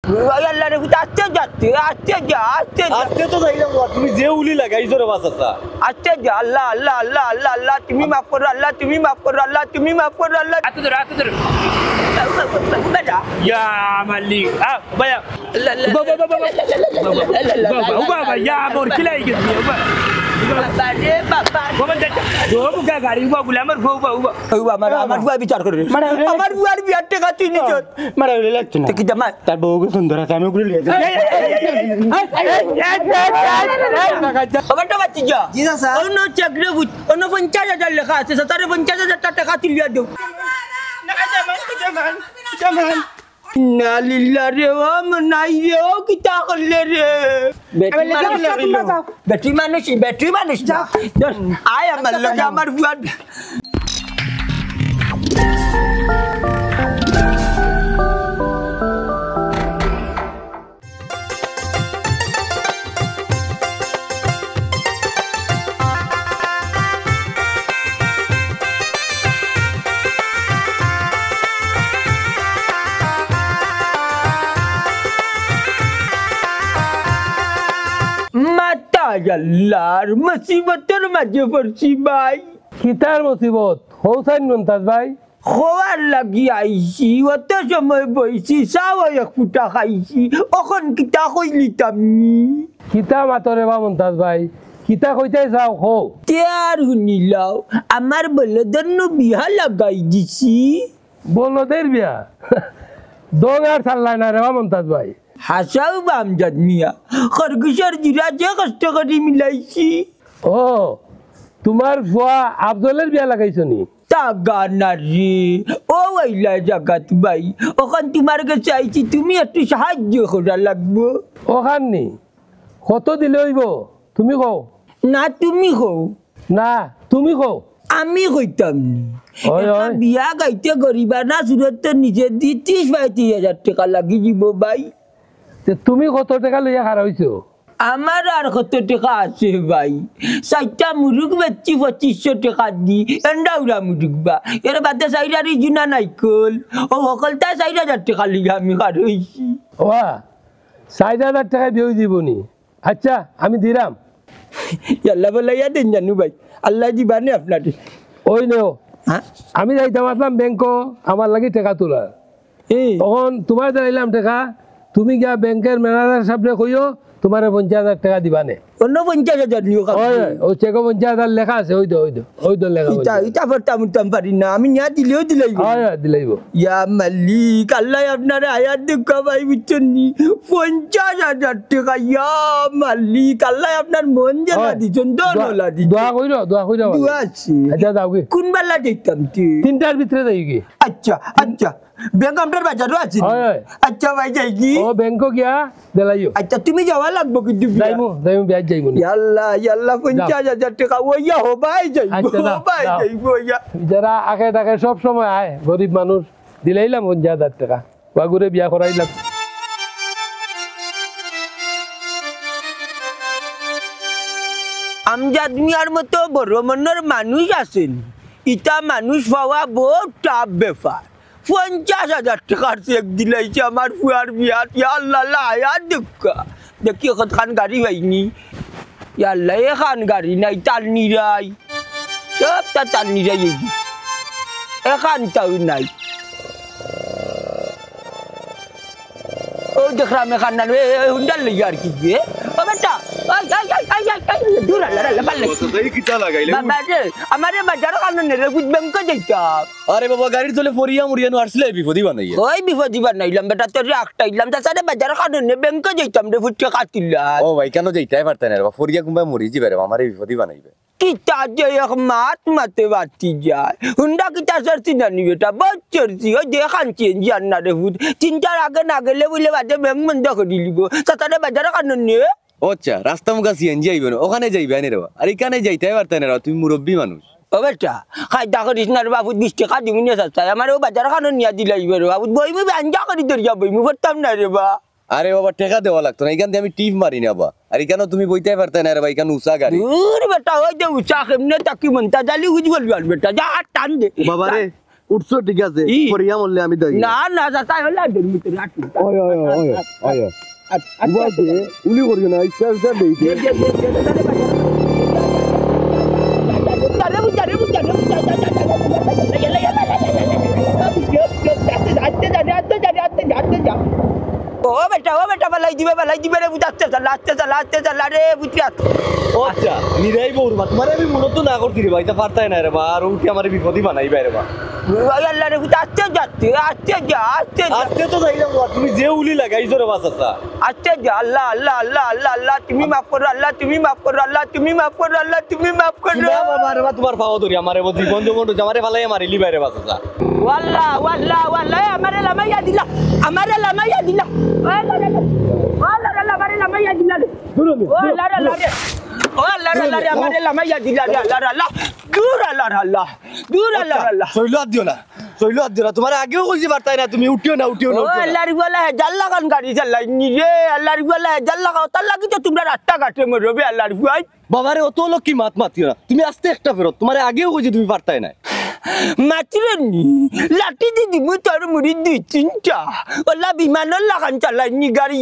আল্লাহ রে আস্তে যাচ্ছে আস্তে যা আজকে তো যাই না তুমি যে উলি লাগাইছো রে বাচ্চা আস্তে যা আল্লাহ আল্লাহ আল্লাহ আল্লাহ আল্লাহ তুমি মাফ করো আল্লাহ তুমি মাফ করো আল্লাহ তুমি মাফ করো আল্লাহ Aku terus. Ya Malik. Ah, bayar. Ubah, ya mau kila ikut dia, ubah. বাবা Buka garing ubah gulamar ubah. আমার বুয়া বিচার করে আমার বুয়ার বিয়ার টাকা তুই নিছ মারা হইলে লাগছে না কি জামা তার বউকে সুন্দর আছে আমি ওগুলো লিয়ে যাই বাবাটা বাচ্চি যা জি স্যার অন্য চাকরি অন্য 50,000 লেখা আছে 50,000 টাকা তুলিয়া দেও না লিল্লা রে ও মনাই রে ও কিতা করলে রে ব্যাটারি মানুষ না আয় আমার লগে আমার বুয়া আল্লাহর মুসিবতের মাঝে পড়ছি ভাই কিতার মুসিবত হৌসাইন মন্তাজ ভাই খোয়ার লাগি আইছি অত সময় বইছি চাও এক ফুটা খাইছি অখন কিতা কইলি তামনি কিতা মাতরে বা মন্তাজ ভাই কিতা কইতে যাও হো তেয়ার শুনিলাও আমার বলদের বিহা লাগাই দিছি বলদের বিয়া দোগ আর চাল্লাই না রে বা মন্তাজ ভাই হাসাও বামজাদ মিয়া খরগোশের জিরা যে কষ্ট করে মিলাইছি ও তোমার ফুয়া আফজলের বিয়া লাগাইছো নি টাকা না রে ও ওইলা জাগাত ভাই ওখান তোমার কাছে আইছি তুমি একটু সাহায্য করা লাগবো ওখান নি কত দিলে হইব তুমি কও না তুমি কও না তুমি কও আমি কইতাম নি ওই, একটা ওই। বিয়া গাইতে গরিবা না সুরত নিজে দি 30-35,000 টাকা লাগি দিব ভাই তে তুমি কত টাকা লইয়া খারা হইছো আমার আর কত টাকা আছে ভাই 4টা মুরুগ বেচি 2500 টাকা দি এন্ডাউরা মুরুগ বা এর বাদে সাইরারি জুনা নাইকল ও সকলটা 4,000 টাকা লিগা আমি খার হইছি ওয়া 4,000 টাকা বিয়ে দিবনি আচ্ছা আমি দিলাম আল্লাহ বলাইয়া দেন জানু ভাই আল্লাহ দিবানে আপনাদের ওই নেও হ্যাঁ আমি যাইতাম আসলাম ব্যাংক আমার লাগি টাকা তোলা এই তখন তোমার দিলাম টাকা তুমি গিয়া ব্যাংকের ম্যানেজার সাহেবরে কইও তোমার 50,000 টাকা দিবানে অন্য 50,000 নিও ওই ওই চেক 50,000 লেখা আছে ওই দো লেখা ইটা ইটা ফরতাম পারি না আমি নিয়া দিলেও দিলাইব হয় দিলাইব ইয়া মালিক আল্লাহ আপনার আয়াত দেখা ভাই বুঝছেননি 50,000 টাকা ইয়া মালিক আল্লাহ আপনার মন জানা দিছেন দোলা দিছেন দোয়া কইরো দোয়া আছে আচ্ছা যাও কি কোন বেলা দেখতাম তুই তিনটার ভিতরে যাই কি আচ্ছা আচ্ছা ব্যাংক আপনার বাজারও আছে হয় আচ্ছা ভাই যাই কি ও ব্যাংক গিয়া দিলাইও আচ্ছা তুমি যাওয়া লাগবো কিন্তু যাইমু বিয়াজ যাইমু ইয়াল্লাহ ইয়াল্লাহ 50,000 টাকা ওইয়া হবাই যাইবো আচ্ছা, যাও, হবাই যাও। যাইবো ইয়া যারা আগে টাকে সব সময় আয় গরিব মানুষ দিলাইলাম 50,000 টাকা বাগুরে বিয়া করাইলাম আমজাদ মিয়ার মতো বড় মনের মানুষ আছেন ইটা মানুষ পাওয়া বহুত টাফ ব্যাপার 50,000 টাকার চেক দিলাইছে আমার ফুয়ার বিয়া ইয়াল্লাহ আয়াত দেখা দেখি এখন গাড়ি হয়নি ইয়াল্লাহ এখান গাড়ি নাই তার নিরাই সবটা তার নিরাই এখানটাও নাই ও দেখলাম এখান না হুন্ডার লেগে আর কি দিয়ে ও বেটা দূর আল্লাহ পাল্লে কিটা লাগাইলে আমারে বাজার কারণে নেরে বুঝ ব্যাংক যাইতাম আরে বাবা গাড়ির চলে ফরিয়া মুড়িয়া নো আসলে বিপদি বানাইয়া ওই বিপদি বানাইলাম বেটা তোর একটাইলাম তাছাড়া বাজার কারণে ব্যাংক যাইতাম রে ফুটে কাটিলাম ও ভাই কেন যাইতাই পারতেন রে ফরিয়া কুম্বা মরি যাবে রে আমারে বিপদি বানাইবে কিতা যে এক মাত মাতে বাতি যায় হুন্ডা কিতা সরছি জানি বেটা বহুত চরছি ওই যে খানছি জান না রে ফুট 3টার আগে না গেলে বলে বাজে ব্যাংক বন্ধ করে দিব তাছাড়া বাজার কারণে আচ্ছা রাস্তা মুখা সিএনজি আইবে না ওখানে যাইবে আনে রে আর এখানে যাইতাই পারতেন রে তুমি মুরব্বী মানুষ ও বেটা খাইদা করিস না রে বাবু 20 টাকা দিবি না চাই আমার ও বাজার কারণে নিয়ে দিলাইবে রে বাবু বইমু আঞ্জা করি দরিয়া বইমু পড়তাম না রে বা আরে বাবা টাকা দেওয়া লাগতো না এখান থেকে আমি টিপ মারি না বা আর এখানে তুমি বইতেই পারতে না রে ভাই এখানে উষা গাড়ি দূর বেটা ওই যে উষা কেমনে তাকি মনটা জালি হুজ বলবি আর বেটা যা আর টান দে বাবা রে উঠছো ঠিক আছে ই। পরিয়া মরলে আমি দেই না না যাতা হলা দেন মিতে রাখি ওই ওই ওই ওই বুঝাতে উলি করিও না ইচ্ছা ইচ্ছা দেই ও বেটা বালাই দিবে রে বুঝাচ্ছে চালা রে বুঝতে ও আচ্ছা নিরাই বউরবা তোমারে আমি মূলত না করছি রে ভাই তা পারতাই না রে বা আর উঠে আমার বিপদই বানাই বাইরে বা আল্লাহ রে বুঝাচ্ছে যাচ্ছে আজকে তো যাইলাম তুমি যে উলি লাগাইছো রে বাচ্চা আল্লাহ তুমি মাফ করো আল্লাহ তুমি মাফ করো না বাবা রে বা তোমার পাওয়া ধরি আমারে জীবন জীবন আমারে ভালাই মারিলি বাইরে বাচ্চা ওয়াল্লাহ আমারে লামাইয়া দিলা আমারে লামাইয়া দিলা শৈল হাত দিও না তোমার আগেও কইছি পারতাই না তুমি উঠিও না বাবারে অত লোক কি মাত মাতিও না তুমি আস্তে একটা ফেরত তোমার আগেও কইছি তুমি পারতাই না মাতিরেনি লাঠি দিদি মু তোর মুড়ি দুই তিনটা ওলা বিমানের লাগান চালাইনি গাড়ি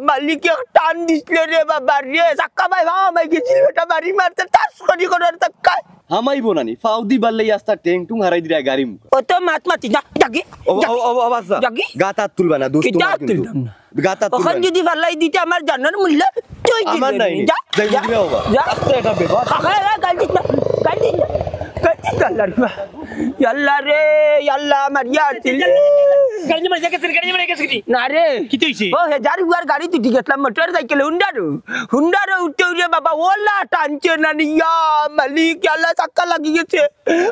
মালিক টান দিছিল রে বাবা রে চাক্কা ভাই ভাই গেছিল বেটা বাড়ি মারতে টাস করি করার টাক্কা আমাইবো নানি ফাউদি বাল্লাই আস্তা ট্যাং টুং হারাই দিরা গাড়ি মুখ ও তো মাতি না জাগি ও বাচ্চা জাগি গাতা তুলবা না দোস্ত কিটা তুললাম না গাতা তুলবা ওখান যদি ফালাই দিতে আমার জানার মূল্য তুই আমার নাই যা যাই দিবে বাবা আস্তে এটা বেবা গাড়ি আল্লাহ রে আল্লাহ মারিয়া গাড়ি মারি গেছে না রে কি তুইছি ও হেজার হুয়ার গাড়ি তুই গেছিলাম মোটর সাইকেল হুন্ডারো উঠতে উঠে বাবা ওলা টানছে না নিয়া মালিক আল্লাহ চাক্কা লাগি গেছে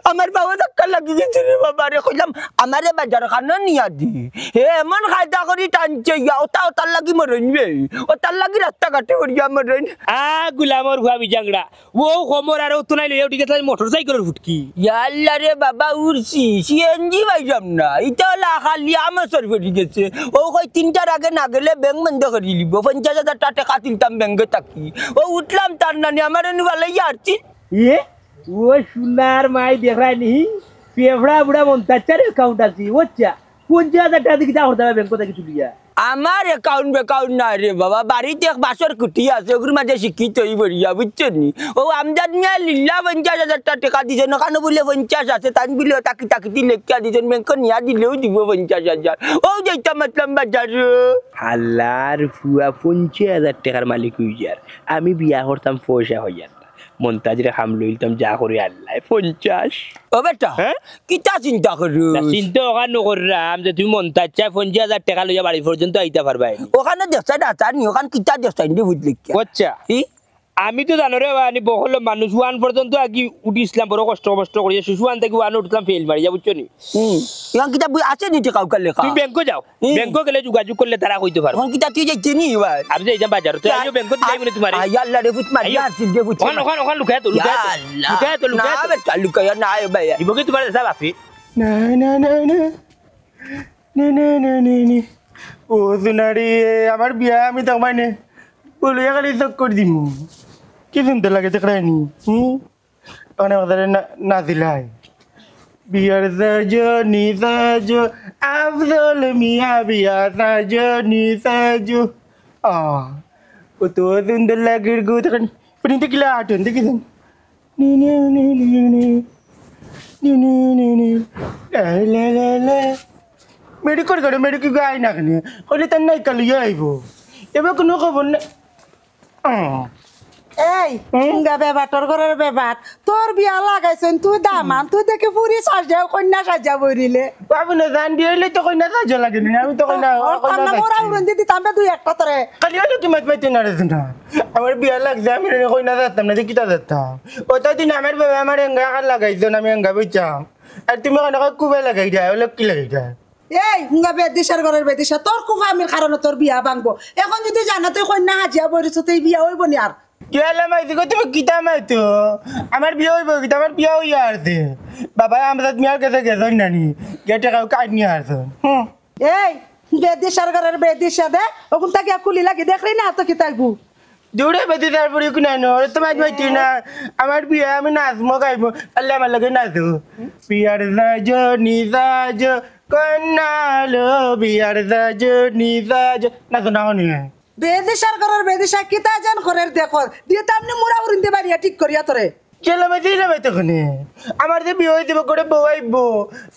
আমার বাবা চাক্কা লাগি গেছে রে বাবা রে কইলাম আমারে বাজার খানো নিয়া দি হে এমন খায়দা করি টানছে ইয়া ওটার লাগি মরইবে ওটার লাগি রাস্তা কাটে করিয়া মরইন গুলামর হুয়া বিজাংড়া ও খমর আর তো নাই লইয়া উঠি গেছে মোটরসাইকেলের ফুটকি আল্লাহ রে বাবা উড়ছি সিএনজি পাইলাম না এটা হলো খালি আমার সরফে গেছে ও কই তিনটার আগে না গেলে ব্যাংক বন্ধ করে লিব 50,000 টাকা তুলতাম ব্যাংকে থাকি ও উঠলাম তার নানি আমার ভালো আসছি ये वो सुनार माई देख रहा नहीं पेवड़ा बुढ़ा मोन्ताचार अकाउंट आसी वो क्या 50,000 টাকা দিকে যা হতে হবে ব্যাংক থেকে চুলিয়া আমার অ্যাকাউন্ট না রে বাবা বাড়িতে এক বাসর কুটি আছে ওগুলোর মাঝে শিক্ষিত হই বলিয়া বুঝছেন নি ও আমজাদ মিয়া লিল্লা 50,000 টাকা দিছে না কেন বলে 50 আছে তাই বলে তাকি লেখা দিছেন ব্যাংক নিয়া দিলেও দিব 50,000 ও যেটা মতলব বাজার হালার ফুয়া 50,000 টাকার মালিক হই যার আমি বিয়া করতাম পয়সা হই যার মন্তাজরে হাম লইতাম যা করে আল্লাহ 50 ও বেটা হ্যাঁ? কিতা চিন্তা করু চিন্তা ওখান নকররাম যে তুমি মন্তাজ চাই 50,000 টাকা লইয়া বাড়ি পর্যন্ত আইতা পারবা ওখানে দেখছে ডাক্তার নি ওখানে কিতা দেখছে নি বুঝলি কি আচ্ছা আমি তো জানো রে আমি বহল মানুষ ওয়ান পর্যন্ত আগে উঠিছিলাম বড় কষ্ট করিয়া শিশু ওয়ান থেকে ওয়ান উঠলাম ফেল মারি যা বুঝছো নি এখন কিতা আছে নি কাউকে লেখা তুমি ব্যাংকে যাও ব্যাংকে গেলে যোগাযোগ করলে তারা কইতে পারবে এখন কিতা তুই যাইতে নি এবার আমি যাই বাজার তো আইও ব্যাংকে যাই মানে তোমার আই আল্লাহ রে ফুট মারি আসি দে ফুট ওখান লুকায় তো না বেটা লুকায়া না এ ভাই ইবকে তোমার সব আপি না ও সোনারি আমার বিয়া আমি তো মানে বলে খালি চক করে দিম কি সুন্দর লাগে দেখরানি অনেক ধরে নাচিলাই বিয়ার সাজনি সাজো আফজল মিয়া বিয়া সাজনি সাজো কত সুন্দর লাগে গো তখন কিন্তু কিলা আটন দেখিছেন মেডিকল করে মেডিকেল গাই না কেন হলে তার নাই কালিয়ে আইব এবার কোনো খবর না এই গা বেবাটর ঘরের বেবাট তোর বিয়া লাগাইছেন তুই দামান তুই দেখে পুরি সাজাও কন্যা সাজা বইরিলে বাবু না জান দিয়ে হইলে তো কইনা সাজা লাগে না আমি তো কইনা মোরা উড়ন দিদি তামবে দুই একটা তোরে খালি হলে তুমি মাইতে না রে না আমার বিয়া লাগছে আমি কইনা যাতাম না কিটা যাতাম ওটা দিন আমার বাবা আমার এঙ্গা কার লাগাইছো আমি এঙ্গা বইচাম আর তুমি কেন কুবে লাগাই দেয় হলে কি লাগাই দেয় এই হুঙ্গা বেদিশার ঘরের বেদিশা তোর কুফামির কারণে তোর বিয়া ভাঙবো এখন যদি জানা তুই কন্যা হাজিয়া বইরিছ তুই বিয়া হইব নি আর কেলা মাইতে গো তুমি কিতা মাইতো আমার বিয়ে হইব কিতা আমার বিয়ে হইয়া আসছে বাবা আমরা মিয়ার কাছে গেছেন নানি গেটে কাউ কাট নিয়ে আসছেন এই বেদিশার ঘরের বেদিশা দে ওখান থেকে খুলি লাগি দেখলি না তো কি তাইবু দূরে বেঁধে তারপরে কোনাই নয় তোমার মাইতি না আমার বিয়ে আমি নাচবো গাইবো আল্লাহ আমার লাগে নাচো বিয়ার সাজো নিজাজো কন্যালো বিয়ার সাজো নিজাজো নাচো না হনি বেদিশার ঘরের বেদিশা কিতা জান ঘরের দেখো দিয়ে তো আপনি মুড়া উড়িনতে পারিয়া ঠিক করিয়া তোরে চেলাবাই তখনে আমার যে বিয়ে হয়ে যাবো করে বউ আইবো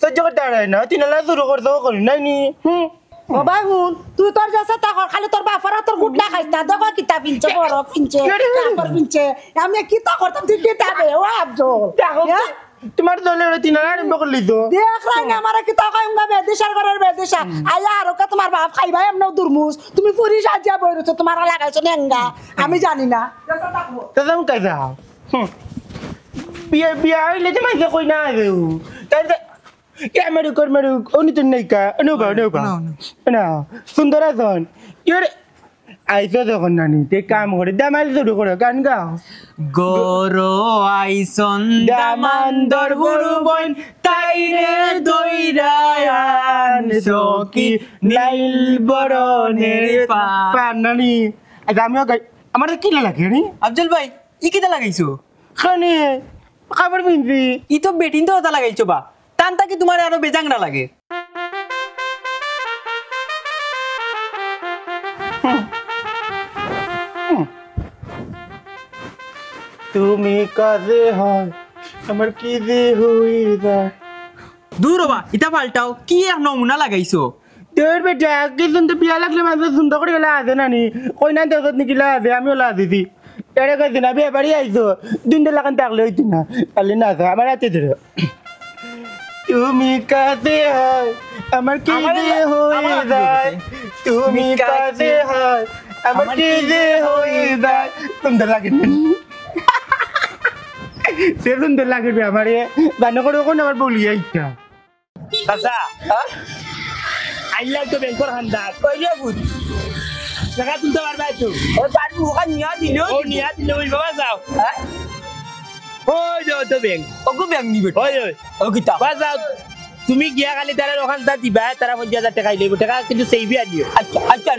সহ্য করতে পারে না তিন লাখ শুরু করতে করি নাই নি ও বাগুন তুই তোর যাচ্ছে তা কর খালি তোর বাপারা তোর গুডলা খাইছ না দেখো কিতা পিনছে বড় পিনছে কাপড় পিনছে আমি কিতা করতাম তুই কিতা বে ও আবজল তোমার দলে তিন লাখ আরম্ভ করলি তো দেখ রাং আমার কিতা কইমগা বেদিশার ঘরের বেদিশা আয়া আর কা তোমার বাপ খাইবা এমন দুরমুস তুমি পুরি সাজিয়া বইরছো তোমার লাগাইছো নেঙ্গা আমি জানি না তো তুমি কাই যাও বিয়ে হইলে যে মাইকে কই না দেউ তাই মেরুক উনি তো নেই কা নৌকা না সুন্দর আছেন ইয়ে আইসো যখন নানি তে কাম করে দামাইল শুরু করে গান গাও গরো আইসন দামান্দর গরু বইন তাইরে দইরায়ান সকি নাইল বরনের পান নানি আজ আমিও গাই আমার কি লাগে নি আফজল ভাই ই কিটা লাগাইছো খানে খাবার পিনছি ই তো বেটিন তো ওটা লাগাইছো বা টানটা কি তোমার আরো বেজাংরা লাগে তুমি কাজে হয় আমার কি যে হই যায় দূর বা ইটা পাল্টাও কি এক নমুনা লাগাইছো তোর বেটা কি সুন্দর বিয়া লাগলে মানুষ সুন্দর করে গেলা আছে নানি কই না দেশত নিকিলা আছে আমিও লা দিছি এটা কাছে না বিয়ে বাড়ি আইছো দিনটা লাগান থাকলে হইতো না তাহলে না আমার হাতে ধরে তুমি কাছে হয় আমার কি যে হই যায় তুমি কাছে হয় আমার কি যে হই যায় সুন্দর লাগে সে সুন্দর লাগবে আমার গান করে কোন আমার বলি আইতা চাচা আইলাম তো ব্যাংকর খান্দা কইলে বুঝ টাকা তুলতে পারবে তো ও পারবো ওখানে নিয়া দিল ও নিয়া দিল ওই বাবা যাও ওই যাও তো ব্যাংক ওগো ব্যাংক নিবে ওই ওই ও কিতা বাজাও তুমি গিয়া খালি তারা ওখান তা দিবা তারা 50,000 টাকা লইব টাকা কিন্তু সেইবি আনিও আচ্ছা আচ্ছা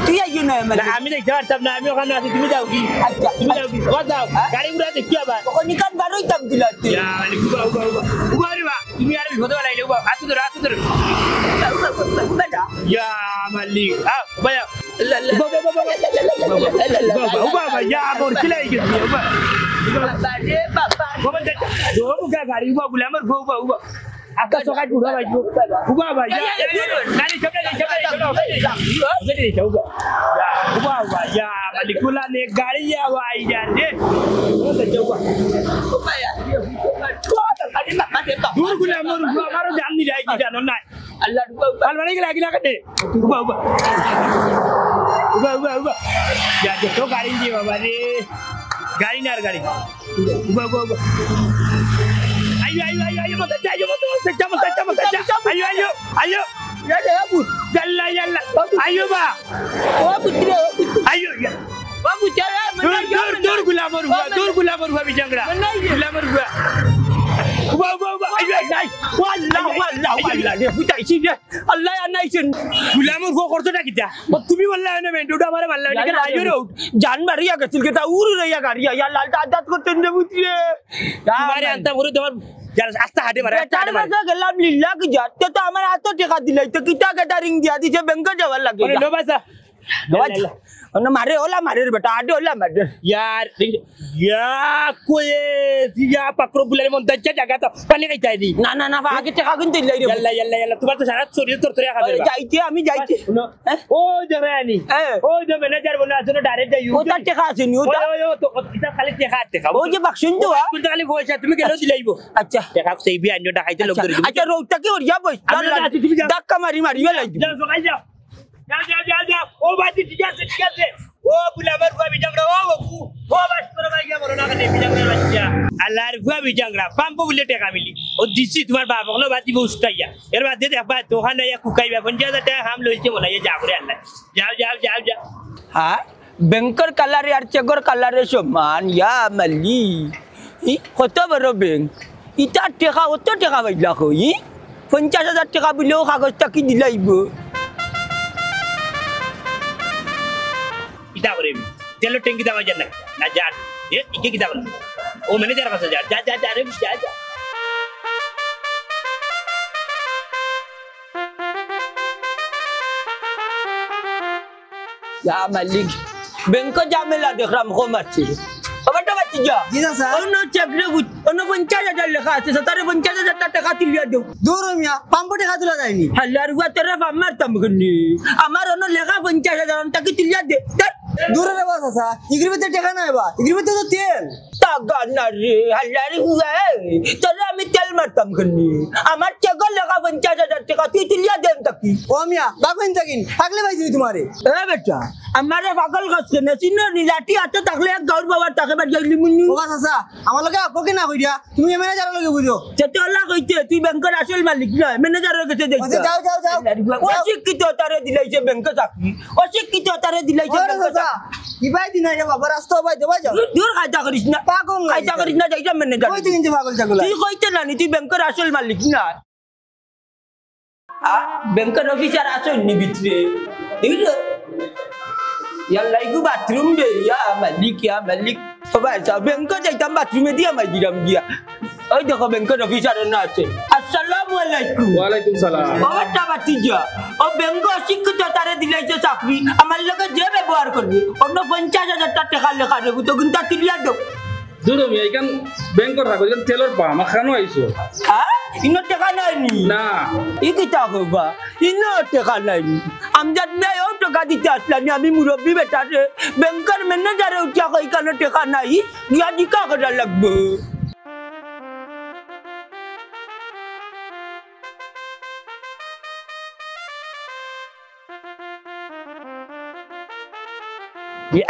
তুই আইও না আমি দেখতে পারতাম না আমি ওখানে আছি তুমি যাও কি আচ্ছা তুমি যাও কি বাজাও গাড়ি গুড়া দেখি আবার ওখানে কান বারোই তাম দিলাতে ইয়া মানে উবা রে বা তুমি আর বিপদে লাইলে উবা আসু ধর বেটা ইয়া মালিক ভাইয়া উবা ইয়া মোর কিলাই গেছি উবা বাবা বাবা বাবা গাড়ি উবা বলে আমার উবা Aku suka juga baju. Ubah baju. Nani coba. Ubah baju. Malikula ne gari ya wai jadi. Coba. Ubah ya. Dur gula gua baru jangan dai kita nona. Allah ubah. Al mana lagi kan deh. Ubah. Ya jatuh gari ni baba ni. Gari nar gari. Ubah. Ayo, mata ayo. Ayo. Ya, abu. Yalla. Ayo, ba. Oh, putri. Ayo, ya. Babu cara mana? Dur gula baru bijangra. Gula baru. Ubah. Ayo, naik. Wallah. Dia putar isi dia. Allah ya naik sen. Gula baru korto dah kita. Tumi wallah na main duda mara wallah. Ni kan ayo ro. Janbar ya kecil kita uru ya gari ya lal adat korto ne putri. तुम्हारे अंतर बुरे तुम्हार यार आस्था हटे मारे चार बजे गल्ला लीला की जाते तो हमारे हाथों टेका दिलाई तो कितना कटा रिंग दिया थी जब बैंक जवाल लगे लो बस ना मारे रे बेटा आडे होला मारे यार कोई या पकड़ो बुलाने मन दच्चा जगह तो पानी कहीं चाहिए ना आगे टेका किन दिलाई रे यल्ला तुम्हारे तो सारा चोरी तोरतोरे खा दे जाइए हमें जाइए ओ जमानी ओ जो मैनेजर बोला सुनो डायरेक्ट जाइए वो तो टेका से नहीं होता तो कितना खाली टेका वो जो बख्शिन तो कुछ खाली वो है तुम्हें केलो दिलाई वो अच्छा टेका सही भी अन्य ढाई लोग अच्छा रोकता की और या बस धक्का मारी ये लग जाओ ओ बात ठीक है ओ बुलावर को भी जंगड़ा ओ बस करो भाई क्या मरोना करने भी जंगड़ा बच्चा अल्लाह रे भी जंगड़ा पंप बुले टेका मिली और दिसी तुम्हारे बाप को बात वो उसका यार बात दे बात तो खाना या कुकाई बा 50,000 टाका हम लोग बोला ये जाओ रे अल्लाह जाओ हां बैंकर कलर यार चेगर कलर समान या मल्ली কত বড় ব্যাংক ইটা টাকা অত টাকা বাইলা কই 50,000 টাকা বিলেও কাগজটা কি দিলাইব ইটা করে তেলের ট্যাঙ্কি দাম যান না যা এ কি কি দাম ও ম্যানেজার কাছে যা যা যা যা রে যা যা Ya Malik, bengko jamela de gram ko machi. Apa ta bachi ja? জি চাচা Ono chakre but, ono 50,000 লেখা আছে, 50,000 টাকা তুলিয়া দেও। দূর মিয়া পাম্পো টাকা তোলা যায়নি হালার গা তেরা আমার তামগনি। আমার ono লেখা 50,000 টাকা তুলিয়া দে। দূরে রে বাবা চাচা ইগরির ভিতরে টাকা নাই বা ইগরির ভিতরে তো তেল টাকা না রে, হালার হুয়া। তোরা আমি তেল মারতাম গনি। আমার চেগল লেখা 50,000 টাকা তুই তুলিয়া দেন তাকি। ও মিয়া বাগুন থাকিন থাকলে পাইছি তোমারে এ বেটা, আমারে পাগল করছে না, চিনো নি লাঠি হাতে থাকলে এক গাউর বাবার টাকা বাড়ি গেলি মুন্নি। ও চাচা আমার লগে আপকে না কইরা তুমি ম্যানেজারের লগে বুঝো যেতে আল্লাহ কইতে তুই ব্যাংকের আসল মালিক নয়, ম্যানেজারের কাছে আচ্ছা দেখতে। যাও যাও যাও অশিক্ষিত তারে দিলাইছে ব্যাংকে চাকরি, অশিক্ষিত তারে দিলাইছে ওরে ব্যাংকে চাচা চাকরি। কি ভাই দিনা রে বাবা রাস্তা ভাই দেবা যাও দূর খাইতা করিস না, পাগল না খাইতা করিস না, যাইতা ম্যানেজার। কই তুমি পাগল ছাগল তুই কইতে না নি তুই ব্যাংকের আসল মালিক না। ব্যাংকের অফিসার আসল নি ভিতরে দেখলো ইয়াল্লাই গু বাথরুম দে ইয়া মালিক সবাই সব ব্যাংকে যাইতাম বাথরুমে দিয়া মাইজিরাম গিয়া। ওই দেখো ব্যাংকের অফিসার না আছে। আসসালামু আলাইকুম। ওয়ালাইকুম সালাম। ওটা বাতিজা ও ব্যাংক অশিক্ষিত তারে দিলাইছে চাকরি, আমার লগে যে ব্যবহার করবি অন্য 50,000 টাকা লেখা দেবো তো কিন্তু তুলিয়া দেব। দূর মিয়া এখান ব্যাংকর থাকো এখান তেলর পা আমার খানো আইছো হ্যাঁ ইনো টাকা নাই নি না ই কিতা হবা ইনো টাকা নাই নি আমজাদ মেয়ে ও টাকা দিতে আসলানি আমি মুরব্বী বেটারে ব্যাংকের ম্যানেজারে উঠিয়া কই কেন টাকা নাই গিয়া দিকা করা লাগবে।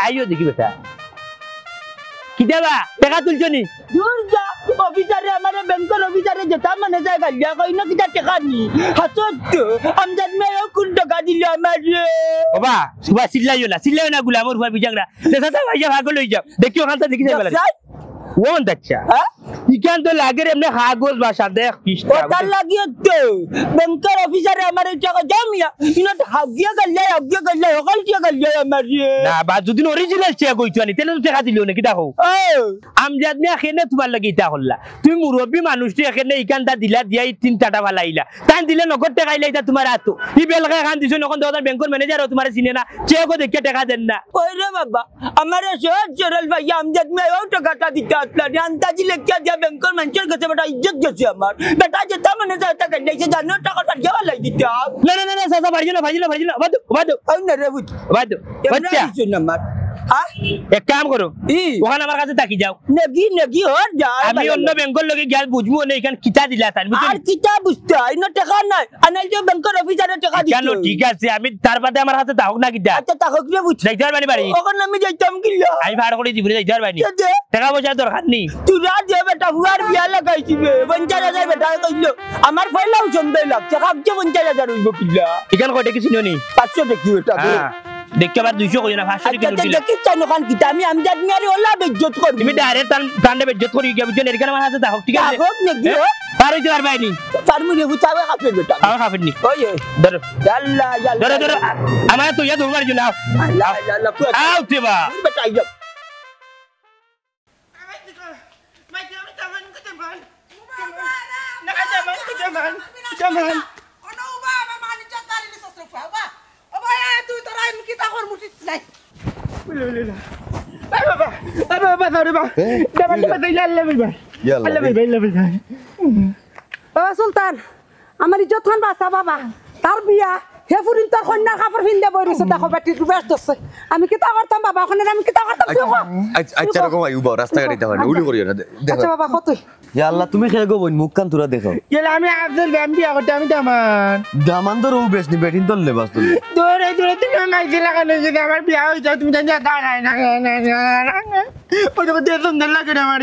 আইও দেখি বেটা কি দেবা টাকা তুলছো নি দূর যা অফিসারে আমারে ব্যাংকের অফিসারে যেটা মানে যায় গালিয়া কই না কিতা টাকা নি হাসত আমজাদ মেয়ে কোন টাকা দিল আমারে। বাবা সুবা চিল্লাইও না গুলামর হুয়া বিজাংরা সেটা ভাইয়া ভাগ লই যাও দেখিও খানটা দেখি যাবে ওন দাচ্চা হ্যাঁ ইকান তো লাগে রে এমনি হাগল ভাষা দেখ পিস্তা ওটার লাগিয়ে তো ব্যাংকের অফিসারে আমার টাকা জামিয়া ইনো হাগিয়া গালিয়া হকাল টিয়া গালিয়া আমারে। না বা যদি অরিজিনাল চেক কইতো আনি তেলে তো টাকা দিলো না কিটা কও ও আমজাদ মিয়া খেনে তোমার লাগি ইটা হল্লা তুমি মুরব্বী মানুষটি এখানে ইকানটা দিলা দিয়াই 3টা ফালাইলা তাই দিলে নগদ টাকা আইলা তোমার হাতো ই বেলকা খান দিছো নখন দাদার ব্যাংকের ম্যানেজার তোমার চিনে না চেকও দেখে টাকা দেন না ওই রে বাবা আমারে সহজ সরল ভাই আমজাদ মেয়ে ও টাকাটা দিতে আসলা আন্তাজি লেখিয়া দিয়া ব্যাংকের মানুষের কাছে বেটা ইজ্জত গেছে আমার বেটা যেটা ম্যানেজার টাকা দিয়েছে জানো টাকাটা দেওয়া লাই দিতে না সাসা ভাইজিনা বাদো ওই না রে বুঝ বাচ্চা আমার হ্যাঁ এক কাম করো ই ওখানে আমার কাছে তাকি যাও নেগি হর যা আমি অন্য ব্যাংকের লগে গিয়া বুঝবো না এখান কিতা দিলা তার বুঝছো আর কিতা বুঝতে ইনো টাকা নাই আনাল যে ব্যাংকের অফিসারে টাকা দিতে কেন ঠিক আছে আমি তার বাদে আমার হাতে তাহক না কিতা আচ্ছা টাকা কি বুঝ যাইতে পারবানি বাড়ি ওখানে আমি যাইতাম কিলা আমি ভাড়া করে দিবি যাইতে পারবানি দে টাকা পয়সা দরকার নেই তুই রাত যে বেটা হুয়ার বিয়া লাগাইছিবে 50,000 বেটা কইলো আমার ফয়লাও সন্দেহ লাগছে কাকছে 50,000 হইব কিলা এখান কয়টা কিছু নিও নি 500 দেখি ওটা হ্যাঁ দেখতে আবার 200 কই না 500 টাকা আচ্ছা দিলা দেখি চাই নখান কিতা আমি আমজাদ মিয়ারে ওলা বেজ্জত করবি তুমি ডাইরেক্ট টান্ডে বেজ্জত করি গিয়া বুঝছো এখানে আমার হাতে তাহক ঠিক আছে হোক নাকি পার হইতে পারবানি ফার্মুলে গুছাবে কাপে বেটা আমার খাবেন নি ওই ধরো ইয়াল্লা ইয়াল্লা ধরো আমার তো ইয়া তোমার জন্য আল্লাহ আল্লাহ কো আও তেবা বেটা আইয়া ও সুলতান আমার ইজ্জত খান বাসা বাবা তার বিয়া হে ফুরিন তোর কন্যা কাপড় ফিন্দে বই রইছে দেখো বেটি ব্যস্ত আছে আমি কিতা করতাম বাবা ওখানে আমি কিতা করতাম তুই কও। আচ্ছা রকম আইবা রাস্তাঘাটে এটা হয় না উলি করিও না দেখো আচ্ছা বাবা কতই ইয়া আল্লাহ তুমি খেয়ে গো বোন মুখ কান তুরা দেখো গেলে আমি আফজল ব্যাম বিয়া করতে আমি দামান দামান তো রৌ বেশ নি বেটিন তললে বাস তুলি দৌড়ে তুমি মাইকে লাগানো যদি আমার বিয়া হয়ে যায় তুমি জানি দাঁড়ায় না ওই তো দিয়ে সুন্দর লাগে না আমার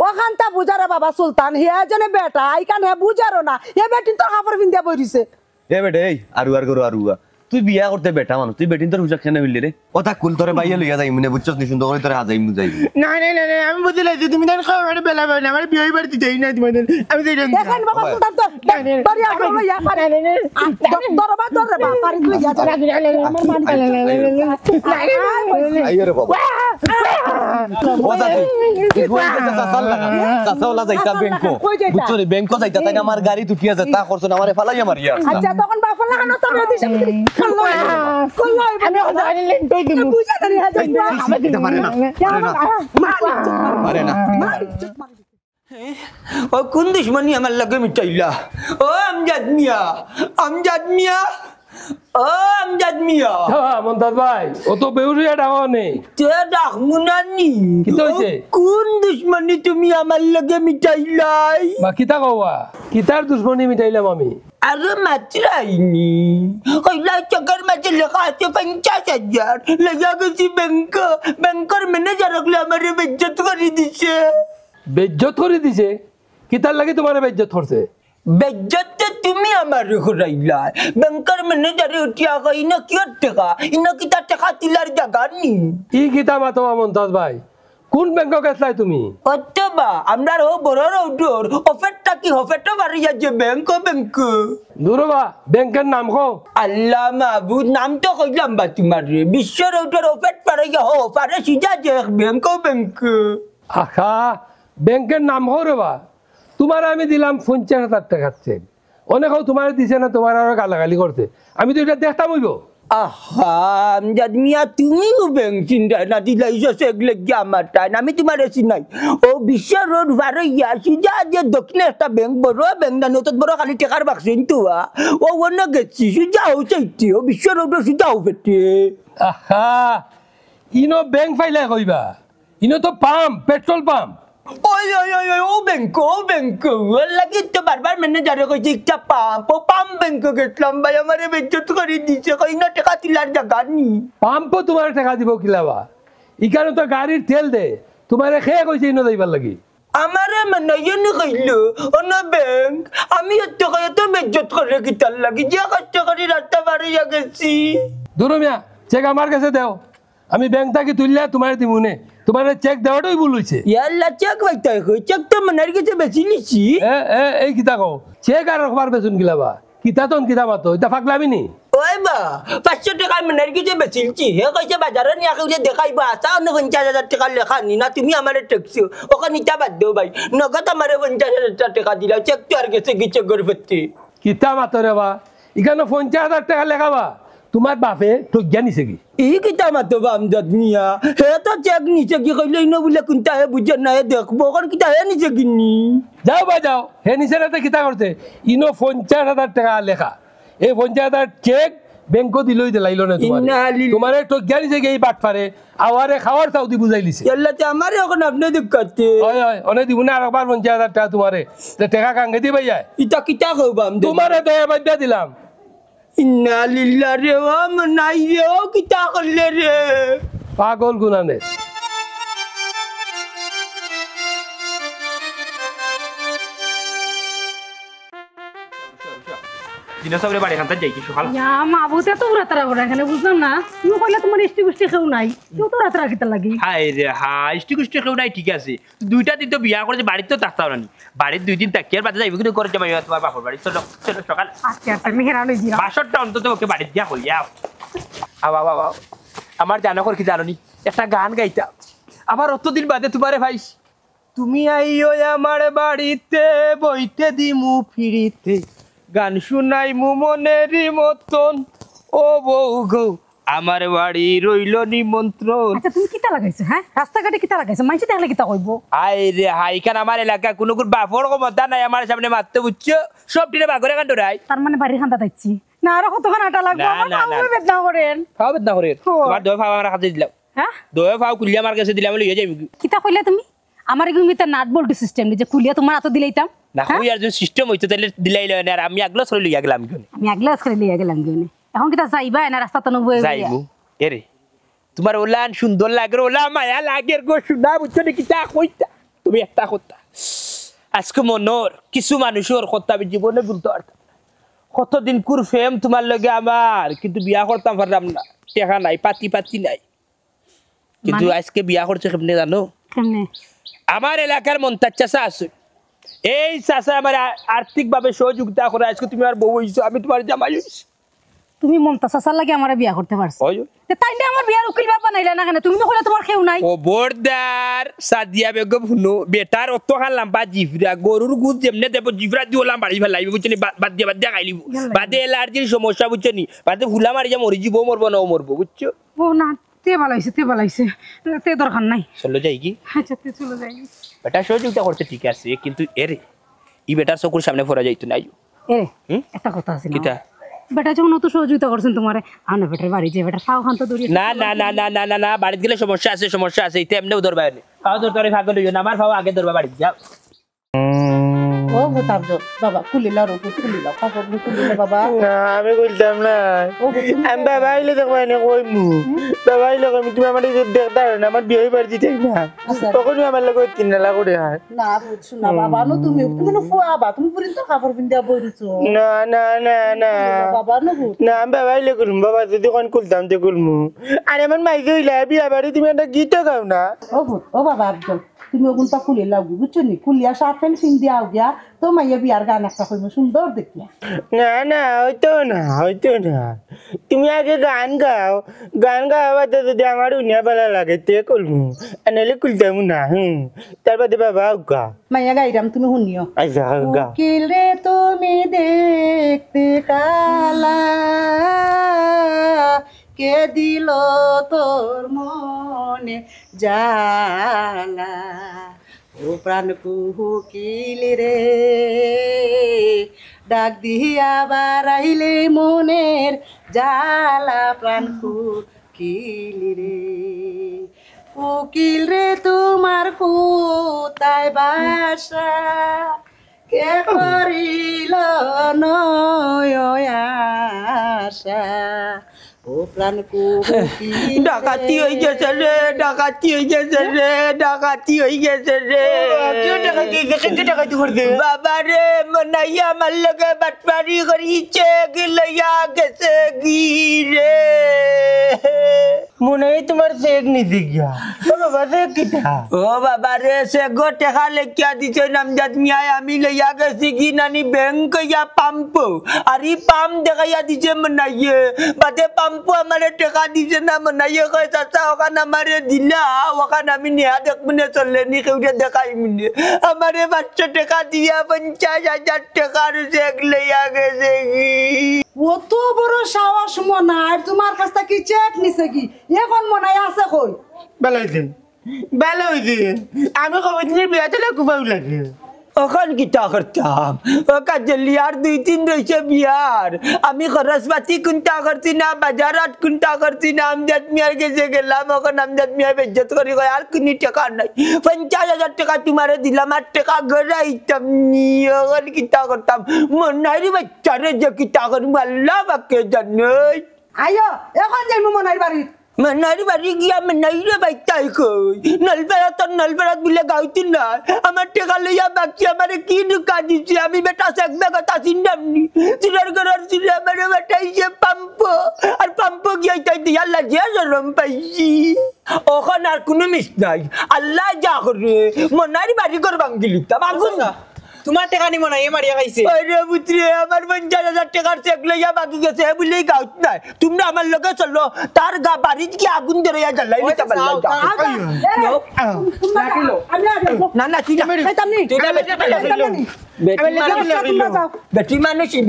ওখানটা বুঝারে বাবা সুলতান হে জনে বেটা আইকান হে বুঝারো না হে বেটি তোর কাপড় ফিন্দে বই রইছে এ বেটে এই আরু আর করো আরুয়া তুই বিয়া করতে বেটা মানুষ তুই বেটিন তোর হুজাক কেন হইলি রে কথা কুল তোরে বাইয়া লইয়া যাই মনে বুঝছস নি সুন্দর করে তোরে হাজাই মুজাই না না না না, আমি বুঝতে লাগছি তুমি তার খাবার বেলা বেলা আমার বিয়ে বাড়িতে যাই না তোমাদের আমি যাই না দেখেন বাবা সুলতান তো বাড়ি আসো লইয়া পারে দরবার দররে বাবা পারি লইয়া যা আমার মান আইয়া রে বাবা ও দাদি এই গোয়েন্দা চাচা লাগা চাচা ওলা যাইতা ব্যাংকো বুঝছো রে ব্যাংকো যাইতা তাই আমার গাড়ি তুটিয়া যায় তা করছ না আমারে ফালাইয়া মারিয়া আচ্ছা তখন বাবা লাগানো তো দিছে কল্লাই আমি জানি লেন তুই দিমু বুঝা জানি হাজার আমি দিতে পারে না পারে না ও কোন দুশ্মনী আমার লগে মিটাইলা ও আমজাদ মিয়া ও আমজাদ মিয়া মন্তাজ ভাই ও তো বেউরিয়া ডাও নেই তে ডাকমুনানি কি তো হইছে? কোন দুশ্মনী তুমি আমার লগে মিটাইলাই বা কিতা কওয়া কিতার দুশ্মনী মিটাইলাম আমি আরে মাত্রাইনি কইলা চকের মাঝে লেখা আছে 50,000 লেগা গেছি ব্যাংকের ম্যানেজার হলে আমার বেজ্জত করে দিছে বেজ্জত করে দিছে কিতার লাগে তোমার বেজ্জত করছে বেজ্জত তো তুমি আমার করাইলা ব্যাংকের ম্যানেজারে উঠিয়া কই না কি টাকা ইনা কিতা টাকা তিলার জায়গা নি ই কিতা মাতো মন্তাজ ভাই কোন ব্যাংক গেছলাই তুমি অতবা আমরা ও বড় রৌডর অফেটটা কি হফেটটা বাড়িয়া যে ব্যাংক দুরবা ব্যাংকের নাম কো আল্লাহ মাহবুদ নাম তো কইলাম বা তোমার বিশ্ব রৌডর অফেট পাড়াইয়া হো পারে সিজা যে ব্যাংক আহা ব্যাংকের নাম কো রে বা তোমার আমি দিলাম 50,000 টাকার চেক অনেকেও তোমার দিছে না তোমার আরো গালাগালি করতে আমি তো এটা দেখতাম হইব আহা আমজাদ মিয়া তুমি ব্যাংক চিন্তা না দিলাইছো সেগুলো কি আমার টাইম আমি তোমার এসি নাই ও বিশ্ব রোড বারইয়া সিজা যে দক্ষিণে একটা ব্যাংক বড় ব্যাংক না নতুন বড় খালি টাকার বাক্স কিন্তু ও অন্য গেছি সুজাও চাইতে ও বিশ্ব রোড সুজাও পেটে আহা ইনো ব্যাংক ফাইলে কইবা ইনো তো পাম্প পেট্রোল পাম্প ওই ও ব্যাংক লাগি তো বারবার ম্যানেজারে কইছে একটা পাম্প ব্যাংক গেছিলাম ভাই আমার বেজ্জত করে দিছে কই না টাকা তিলার জায়গা নি পাম্পও তোমার টাকা দিব কিলাবা ইকানো তো গাড়ির তেল দে তোমারে খেয়ে কইছে ইনো যাইবার লাগি আমারে মানাইনি কইলো অন্য ব্যাংক আমি এত বেজ্জত করে কিতার লাগি যে কষ্ট করে রাস্তা বাড়িয়া গেছি দুরমিয়া চেক আমার কাছে দাও আমি ব্যাংক থেকে তুললে তোমার দিমুনে তোমার চেক দেওয়াটাই ভুল হইছে ইয়াল্লা চেক হইতাই কই চেক তো মনের কাছে বেশি লিছি এই কিতা কও চেক আর রকবার বেচুন গিলাবা কিতা তন কিতা মাতো এটা ফাকলামি নি ওই বা 500 টাকা মনের কাছে বেচিলছি হে কইছে বাজারে নিয়া কইলে দেখাইবা আসা অন্য 50,000 টাকা লেখা নি না তুমি আমারে ট্যাক্সি ওখানে নিতে বাদ দাও ভাই নগদ আমারে 50,000 টাকা দিলা চেক তো আর গেছে গিচ্ছে গরফতি কিতা মাতো রে বা ইখানে 50,000 টাকা লেখাবা তোমার বাপে ঠকিয়া নিছে কি ই কিতা মাতো আমজাদ মিয়া হে তো চেক নিছে কি কইলে ইনো বলে কোনটা হে বুঝে না হে দেখবো কোন কিতা হে নিছে কিনি যাও বা যাও হে নিছে না কিতা করতে ইনো 50,000 টাকা লেখা এই 50,000 চেক ব্যাংকো দিলই দিলাইলো না তোমারে ঠকিয়া নিছে কি এই বাট পারে আওয়ারে খাওয়ার চাউদি বুঝাইলিছে আল্লাহ তে আমারে এখন আপনি দিক্কতে ওই ওই অনে দিব না আরেকবার 50,000 টাকা তোমারে টাকা কাঙ্গে দিবাই যায় ইতা কিতা কইবা আমজাদ তোমারে দয়া বাদ দিলাম ইন্না লিল্লাহি রে ও মনাই রে ও কিতা করলে রে পাগল গুনানে দিনসবরে বাড়ি খান্তা যাই কি সকাল ইয়া মাবুতে তো উড়াতারা করে এখানে বুঝলাম না তুমি কইলা তোমার ইষ্টি গুষ্টি কেউ নাই কেউ তো রাতারা কিতা লাগি হাই রে হাই ইষ্টি কুষ্টি কেউ নাই ঠিক আছে দুইটা দিন তো বিয়া করে বাড়িতে তো থাকতাও না বাড়ির 2 দিন থাকি আর বাদে যাইবে কিন্তু করে যাবে তোমার বাপর বাড়ি চলো চলো সকাল আজকে একটা মেহরান হই দিরা বাসরটা অন্তত ওকে বাড়ি দিয়া হই যাও আবা বাবা আমার জানা কর কি জানোনি একটা গান গাইতা আবার অতদিন বাদে তোমারে ভাই তুমি আইও আমার বাড়িতে বইতে দিমু ফিরিতে গান শুনাই মু মনেরই মতন ও বউ গো আমার বাড়ি রইল নিমন্ত্রণ আচ্ছা তুমি কিতা লাগাইছো হ্যাঁ রাস্তাঘাটে কিতা লাগাইছো মাইছে দেখলে কিতা কইবো আই রে হাই কান আমার এলাকা কোনো বাপর ক্ষমতা নাই আমার সামনে মারতে বুঝছো সব দিনে বাগরে কান ডরাই তার মানে বাড়ির খান্তা দিচ্ছি না আর কতক্ষণ আটা লাগবে না, আমার না, না। পাউরে বেদনা করেন খাও বেদনা করে তোমার দই ফাও আমার কাছে দিলাম হ্যাঁ দই ফাও কুলিয়া আমার কাছে দিলাম লইয়া যাইবি কিতা কইলা তুমি আমার এগুলো মিতা নাট বল্টু সিস্টেম যে কুলিয়া তোমার হাতে দিলাইতাম না কই আর যদি সিস্টেম হইতো তাহলে দিলাই লয় না আর আমি আগলা সরে লইয়া গেলাম কেন আমি আগলাস করে লিয়া গেলাম গেনে এখন কিতা যাইবা না রাস্তা তো নবই যাইবো এরে তোমার ওলান সুন্দর লাগে ওলা মায়া লাগে গো শুনা বুঝছো নাকি তা কইতা তুমি একটা কথা আজকে মনোর কিছু মানুষের কথা আমি জীবনে বলতে পারতাম কতদিন কুর ফেম তোমার লগে আমার কিন্তু বিয়া করতাম পারলাম না টেকা নাই পাতি নাই কিন্তু আজকে বিয়া করছে কেমনে জানো কেমনে আমার এলাকার মন্তাজ চাচা আছে এই চাচা আমার আর্থিকভাবে সহযোগিতা করে আজকে তুমি আর বউ হইছো আমি তোমার জামাই হইছি তুমি মমতা চাচার লাগে আমার বিয়া করতে পারছো তাই না আমার বিয়ার উকিল বাবা নাইলা না কেন তুমি তো কইলা তোমার কেউ নাই ও বোরদার সাদিয়া বেগম হুনো বেটার অত খান লম্বা জিফরা গরুর গুদ যেমনে দেব জিফরা দিও লম্বা বাড়ি ফেলাই বুঝছনি বাদ দিয়া খাইলিব বাদে এলার্জির সমস্যা বুঝছনি বাদে হুলা মারি যা মরি জীবও মরবো না ও মরবো বুঝছো ও না তে বালাইছে তে দরকার নাই চলো যাই কি আচ্ছা তে চলে যাই বেটা সহযোগিতা করতে ঠিক আছে কিন্তু এরে ই বেটার চকুর সামনে ফরা যাইতো না এ একটা কথা আছে কিটা বেটা যখন অত সহযোগিতা করছেন তোমারে আনা বেটার বাড়ি যে বেটা ফাও খান তো দূরে না না না না না না না বাড়িতে গেলে সমস্যা আছে ইতে এমনিও ধরবা নি ফাও ধরতে ফাগল হইও না আমার ফাও আগে ধরবা বাড়ি যাও ও গোতাবজ বাবা কুলিলা রুকু কুলিলা কাপড় কুলিলা বাবা না আমি কইতাম না আমি বাবা আইলে দেখবা এনে কইমু বাবা আইলে কইমু তুমি আমার দেখতা না আমার বিয়ে বাড়ি দিতে না তখন আমার লাগে তিন নালা করে হয় না বুঝছো না বাবা নো তুমি না ফুয়াবা তুমি পুরিন তো কাপড় পিন্দা বইরছো না না না না বাবা নো না আমি বাবা আইলে কইমু বাবা যদি কোন কুলতাম তে কইমু আরে আমার মাইকে হইলা বিয়ে বাড়ি তুমি একটা গীত গাও না ও বাবা আব্দুল তুমি ওগুন পা কুলি লাগু বুঝছো নি কুলিয়া শার্ট প্যান্ট পিন দিয়া গিয়া তো মাইয়া বিয়ার গান একটা কইমু সুন্দর দেখিয়া না না হইতো না তুমি আগে গান গাওয়াতে যদি আমার উনিয়া বেলা লাগে তে কলমু আনালে কুলতাম না তার বাদে বাবা গা মাইয়া গাইরাম তুমি শুনিও আচ্ছা গা উকিল রে তুমি দেখতে কালা কে দিল তোর মনে জালা ও প্রাণ কুকিল রে ডাক দিয়া বারাইলে মনের জালা প্রাণ কুকিল রে উকিল রে তোমার কোথায় বাসা কে করিল নয়আশা ও প্রাণ কুকিল ডাকাতি হয়ে গেছে রে ডাকাতি করতে বাবা রে মনাইয়া আমার লগে বাটপারি করিছে গিলয়া গেছে গিরে মনে হয় তোমার চেক নিতে গিয়া বাবা চেক কিটা ও বাবা রে সে গো টেকা লেখিয়া দিছে নামজাদ মিয়ায় আমি লইয়া গেছি কি নানি ব্যাংক ইয়া পাম্প আর ই পাম্প দেখাইয়া দিছে মনাইয়ে বাদে পাম্প আমারে টেকা দিছে না মনাইয়ে কয় চাচা ওখানে আমারে দিলা ওখানে আমি নেহা দেখমনে চললে নি কেউটা দেখাই মিনে আমারে 500 টাকা দিয়া 50,000 টাকার চেক লইয়া গেছে কি অত বড় সাহস মনায় তোমার কাছ থেকে চেক নিছে কি এখন মনায় আছে কই ভালো হয়েছে আমি কবে দিনের বিয়াতে কুপাউ লাগে ওখান কিতা করতাম ও কাজলিয়ার 2-3 রয়েছে বিয়ার আমি খরচপাতি কোনটা করছি না বাজারাত কোনটা করছি না আমজাদ মিয়ার কাছে গেলাম ওখানে আমজাদ মিয়া বেজ্জত করি কয় আর কোন টাকা নাই 50,000 টাকা তোমারে দিলাম আর টাকা গড়াইতাম নি ওখান কিতা করতাম মনাইরি বাচ্চারে যে কিতা করব আল্লাহ বাকে জানে আইও এখন যাইমু মনাইর বাড়ি মনাইরি বাড়ি গিয়া মনাইরে বাইতাই কই নলবেড়াত বিলে গাইতি না আমার টাকা লইয়া বাকি আমারে কি ঢুকা দিছি আমি বেটা সেকবে কথা চিন্তামনি চিরার করার চিরে আমারে বেটাইছে পাম্প আর পাম্প গিয়া তাই দিয়া লাগে জরম পাইছি ওখান আর কোনো মিস নাই আল্লাহ যা করে মনাইরি বাড়ি কর বাঙ্গিলি তা বাগুন তোমার টাকা নিব না এ মারিয়া খাইছে আরে পুত্রে আমার 50,000 টাকার চেক লইয়া বাকি গেছে বলেই গাউত নাই তোমরা আমার লগে চলো তার বাড়িতে কি আগুন ধরিয়া জ্বালাই নিতে পারলাই না না তুই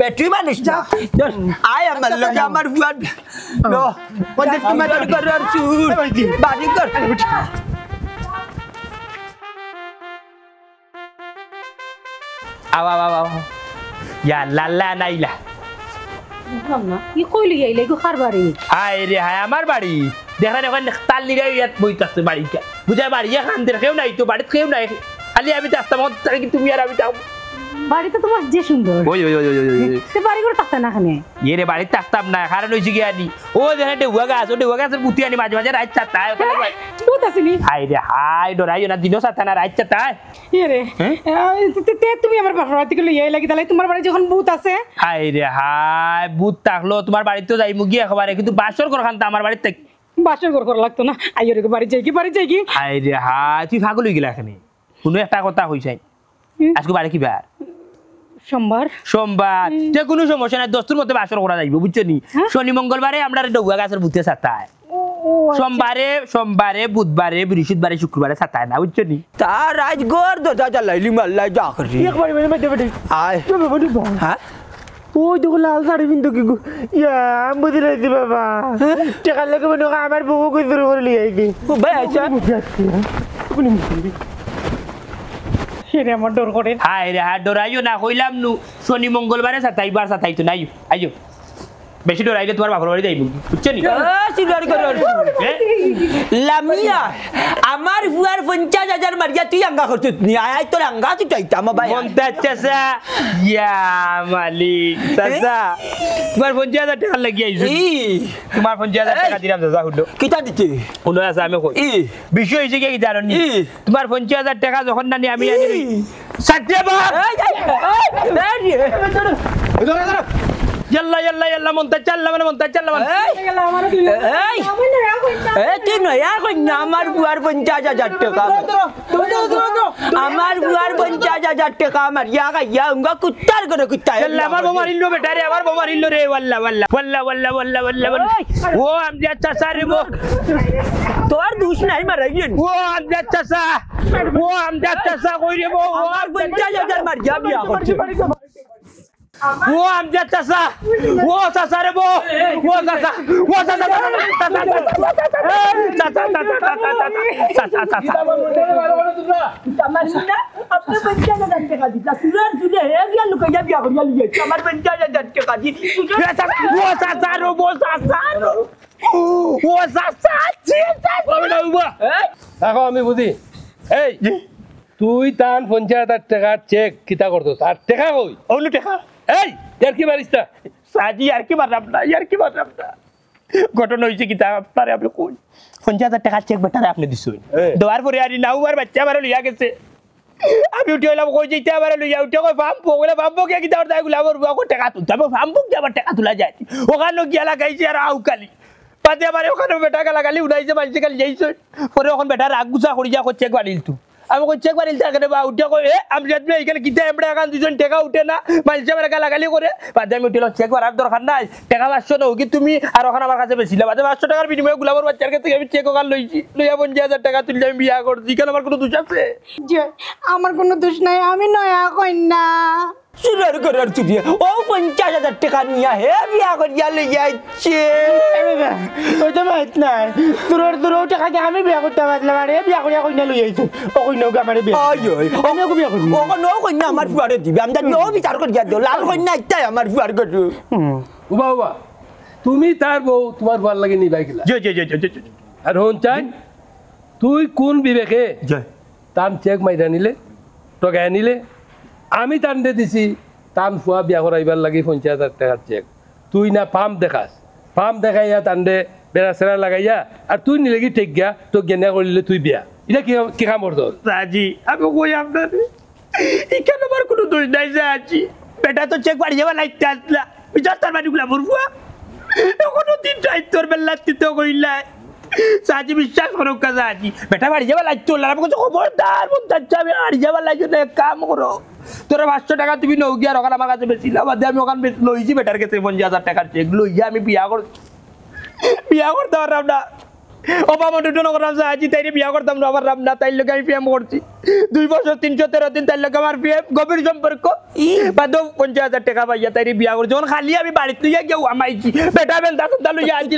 ব্যাটারি মানুষ না আয় আমার লগে আমার ফুয়ার করার চুর বাড়ি কর Ya la naila. কি কইলি আইলে গো কার বাড়ি Ay রে হায় আমার বাড়ি দেখা দেখেন তাল নিরে ইয়াত বইতাছে বাড়িটা বুঝাই বাড়ি এখান থেকে কেউ নাই তো বাড়িতে কেউ নাই খালি আমি আসতাম তার কি তুমি আর আমি যাও বাড়ি তো তোমার যে সুন্দর ওই ওই ওই ওই ওই সে বাড়ি করে থাকতে না খানে ये रे बाड़ी ताकताम ना कारण होई छि आनी ओ देना डेउगा गाছ ও डेउगा গাছের পুতি আনি মাঝে মাঝে রাত চাতায় বহুত আসিনি হাই রে হাই ডরাইও না দিনো সাতানা রাত চাতায় এ রে তুমি আমার বাপের বাড়ি থেকে লইয়াই লাগি তাহলে তোমার বাড়ি যখন ভূত আছে হাই রে হাই ভূত থাকলো তোমার বাড়িতে যাই মুগি একেবারে কিন্তু বাসর ঘর খান আমার বাড়িতে বাসর ঘর করা লাগতো না আইয়ো রে বাড়ি যাই কি হাই রে হাই তুই পাগল হই গেলা এখানে কোনো একটা কথা হইছাই আজকে বাড়ি কি বার সোমবার যে কোনো সমস্যা নাই দস্তুর মধ্যে বাসর করা যাইব বুঝছো নি শনি মঙ্গলবারে আমরা ডুয়া গাছের ভূতে ছাতায় সোমবারে বুধবারে বৃহস্পতিবারে শুক্রবারে ছাতায় না বুঝছো নি তার রাজগড় দরজা জ্বালাইলি মাল্লাই যা করি একবার বেটে আয় হ্যাঁ ওই দেখো লাল শাড়ি পিন্ধো কি ইয়া বুঝি রাখছি বাবা টাকা লাগে মনে আমার বউ কই শুরু করে লিয়ে আইছি ও ভাই আচ্ছা হেরে আমার ডর করে হাই রে হাই ডরাইও না কইলাম নু শনি মঙ্গলবারে ছাতাইবার ছাতাইতো নাই আইও বেশি ডরাইলে তোমার বাপর বাড়ি যাইব বুঝছো নি সিগার কর লামিয়া আমার ফুয়ার 50,000 মারিয়া তুই আঙ্গা করছিস নি আয় তোর আঙ্গা তুই চাইতাম ভাই মনটা চাচা ইয়া মালিক চাচা তোমার 50,000 টাকা লাগি আইছো তোমার 50,000 টাকা দিলাম চাচা হুডো কিটা দিতে উনো আছে আমি কই বিষয় হইছে কি জানো নি তোমার 50,000 টাকা যখন নানি আমি আনি সাজ্জাবার يلا يلا يلا منتجلا من منتجلا من তুই নয়া কন্যা আমার বুয়ার 50,000 টাকা আমার বুয়ার 50,000 টাকা আমার ইয়া উঙ্গা কুত্তার করে কুত্তা يلا আমার বোমার ইল্লো বেটা রে আমার বোমার ইল্লো রে ওয়াল্লা ওয়াল্লা ওয়াল্লা ওয়াল্লা ওয়াল্লা ওয়াল্লা ও আমজা চাচা রে বো তোর দুষ নাই মারাইন ও আমজা চাচা কই রে বো আমার 50,000 মার যা বিয়া করছে वो আমজা চাচা ও চাচা রে বো ও চাচা আপনি 50,000 টাকা দিতা সুরার সুরে হে গিয়া লুকাইয়া বিয়া করিয়া লিয়ে আমার 50,000 টাকা দি ও চাচা রে বো চাচা ও চাচা চিন্তা করবে না বাবা দেখো আমি বুঝি এই তুই তান 50,000 টাকার চেক কিতা করছস আর টাকা কই ওনু টাকা এই ইয়ার কি বারিস্তা সাজি আর কি বারাম না ঘটনা হইছে কি তা আপনারে আপনি কই 50,000 টাকা চেক বেটারে আপনি দিছুন দেওয়ার পরে আর নাউবার বাচ্চা বারে লইয়া গেছে আমি উঠে এলাম কই যাইতে আবার লইয়া উঠে কই ফাম্পো বলে ফাম্পো কে কি দাও গুলা আমার বুয়া কো টাকা তুলতে আমি ফাম্পো কি আবার টাকা তুলা যায় ওখানে গিয়া লাগাইছে আর আউকালি পাতে আবার ওখানে বেটা লাগালি উড়াইছে মাঝে কালি যাইছ পরে ওখানে বেটা রাগ গুছা করি যা চেক বাড়িল তু আমি কই চেক বাড়িল তার কাছে বা উঠে কই আমি যাতবে এইখানে কিতা এমড়া এখান দুজন টাকা উঠে না মাঝে বেটা লাগালি করে পাতে আমি উঠিল চেক করার দরকার নাই টাকা 500 নাও কি তুমি আর ওখানে আমার কাছে বেশিলা বাদে 500 টাকার বিনিময়ে গুলাবর বাচ্চার কাছে আমি চেক ওখান লইছি লইয়া 50,000 টাকা তুললে আমি বিয়া করছি কেন আমার কোনো দোষ আছে যে আমার কোনো দোষ নাই আমি নয়া কন্যা সুরার করার তুই ও 50,000 টাকা নিয়া হে বিয়া করিয়া লিয়ে যাচ্ছে ওই তো মাইত নাই তোর টাকা দিয়ে আমি বিয়া করতে পারলাম আরে বিয়া করিয়া কইনা লই আইছো ও কইনা আমার বিয়া আমি ওকে বিয়া করব ও নো কন্যা আমার ফুয়ারে দিবে আমি জানি ও বিচার করিয়া দিও লাল কন্যা ইত্যাই আমার ফুয়ার করু বাবা তুমি তার বউ তোমার ভাল লাগে নিবাই গিলা জি আর হন চাই তুই কোন বিবেকে তান চেক মাইরা নিলে টকায় নিলে আমি তান্ডে দিছি তান ফুয়া বিয়া করাইবার লাগি 50,000 টাকার চেক তুই না পাম্প দেখাইয়া তান্ডে বেড়া সেরা লাগাইয়া আর তুই নিলে কি টেক গিয়া তো গেনা করিলে তুই বিয়া এটা কি কাম করতো সাজি আমি কই আপনার এখানে আমার কোনো দোষ নাই সাজি বেটা তো চেক বাড়ি যাওয়া লাইতে আসলা বিচার তার বাড়ি গুলা মরবুয়া কোনো দিন দায়িত্বর বেলা দিতে কইলা সাজি বিশ্বাস করো কাজা আজি বেটা বাড়ি যাওয়া লাইতে হল আমি কিছু খবরদার বলতে আমি বাড়ি যাওয়া লাগে না কাম করো তোর 500 টাকা তুমি নৌ গিয়া ওখানে আমার কাছে বেশি লাভ আমি ওখানে লইছি বেটার কাছে 50,000 টাকার চেক লইয়া আমি বিয়া করতে পারলাম না অবামা দুটো নগরাম সাহায্য তাইরে বিয়া করতাম না আমার রাম না তাই লোক আমি প্রেম করছি 2 বছর 313 দিন তাই লোক আমার প্রেম গভীর সম্পর্ক বাদ 50,000 টাকা পাইয়া তাইরে বিয়া করছি যখন খালি আমি বাড়িতে লইয়া গিয়ে আমাইছি বেটা বেন দাদা লইয়া আনছি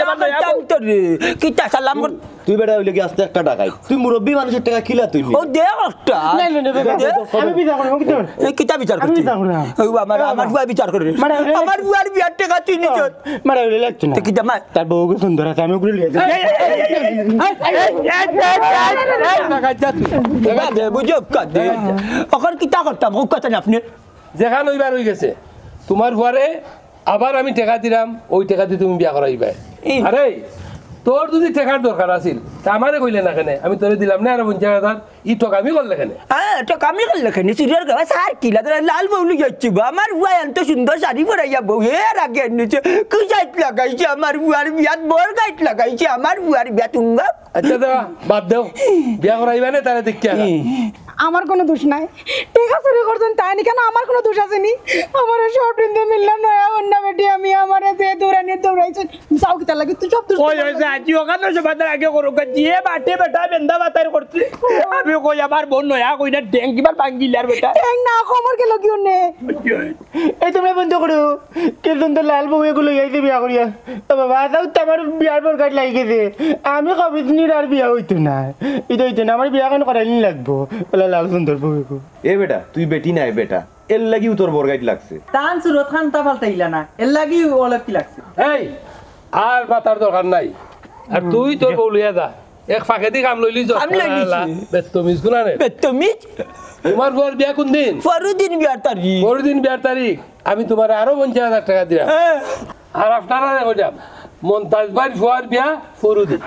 কিতা সালাম তুই বেটা হইলে কি আস্তে একটা টাকাই তুই মুরব্বী মানুষের টাকা খিলা তুই ও দে একটা আমি বিচার করব কিতা বিচার করছিস আমার বুয়া বিচার করে আমার বুয়ার বিয়ার টাকা তুই নিছ মারা হইলে লাগছে না কিতা মা তার বউকে সুন্দর আছে আমি ওগুলো লিয়ে বুঝো কাদে এখন কিতা করতাম ও কথা আপনি যেখান হইবার হয়ে গেছে তোমার পরে আবার আমি টাকা দিলাম ওই টাকা দিয়ে তুমি বিয়া করাইবে আরে তোর যদি টাকার দরকার আছিল তা আমারে কইলে না কেন আমি তোরে দিলাম না আর 50,000 ই টাকা আমি করলে কেন তো কামি করলে কেন সিরিয়ার গাওয়া সার কিলা তোরা লাল বউলি যাচ্ছি আমার বুয়া এত সুন্দর শাড়ি পরাইয়া বউ এর আগে এনেছে কি গাইট লাগাইছে আমার বুয়ার বিয়াত বর গাইট লাগাইছে আমার বুয়ার বিয়া তুঙ্গা আচ্ছা দেওয়া বাদ দেও বিয়া করাইবে না তারা দেখিয়া আমার কোনো দোষ নাই টেকা চুরি করছেন তাই নি কেন আমার কোনো দোষ আছে নি আমার সব দিন মিললাম নয়া অন্য বেটি আমি আমার যে দৌড়ানি দৌড়াইছেন যাও কি তার লাগে তুই সব দোষ ওই হয়েছে আজি ওখানে সবাই আগে করো যে বাটে বেটা বেন্দা বাতার করছে আমি কই আমার বোন নয়া কই না ড্যাং কিবার ভাঙ্গিলার বেটা ট্যাং না খমর কে লগিও নে এই তোমরা বন্ধ করো কে সুন্দর লাল বউ এগুলো যাইতে বিয়া করিয়া তো বাবা তাও তো আমার বিয়ার পর কাট লাগি গেছে আমি কবে দিনের আর বিয়া হইতো না এটা হইতো না আমার বিয়া কেন করাইনি লাগবো বলে লাল সুন্দর বউ এ বেটা তুই বেটি নাই বেটা এর লাগিও তোর বরগাইট লাগছে টান সুরত খান তা পাল্টাইলা না এর লাগি অলপ কি লাগছে এই আর মাতার দরকার নাই আর তুই তোর বউ লইয়া যা এক ফাঁকে দি কাম লইলি কাম লইলিছি। বেতমিজ গুনা নে তুমি তোমার বর বিয়া কোন দিন ফরুদ্দিন বিয়ার তারিখ পরদিন বিয়ার তারিখ আমি তোমার আরো 50,000 টাকা দিলাম আর আপনারা কইলাম মন্তাজ ভাই ফুয়ার বিয়া ফরুদ্দিন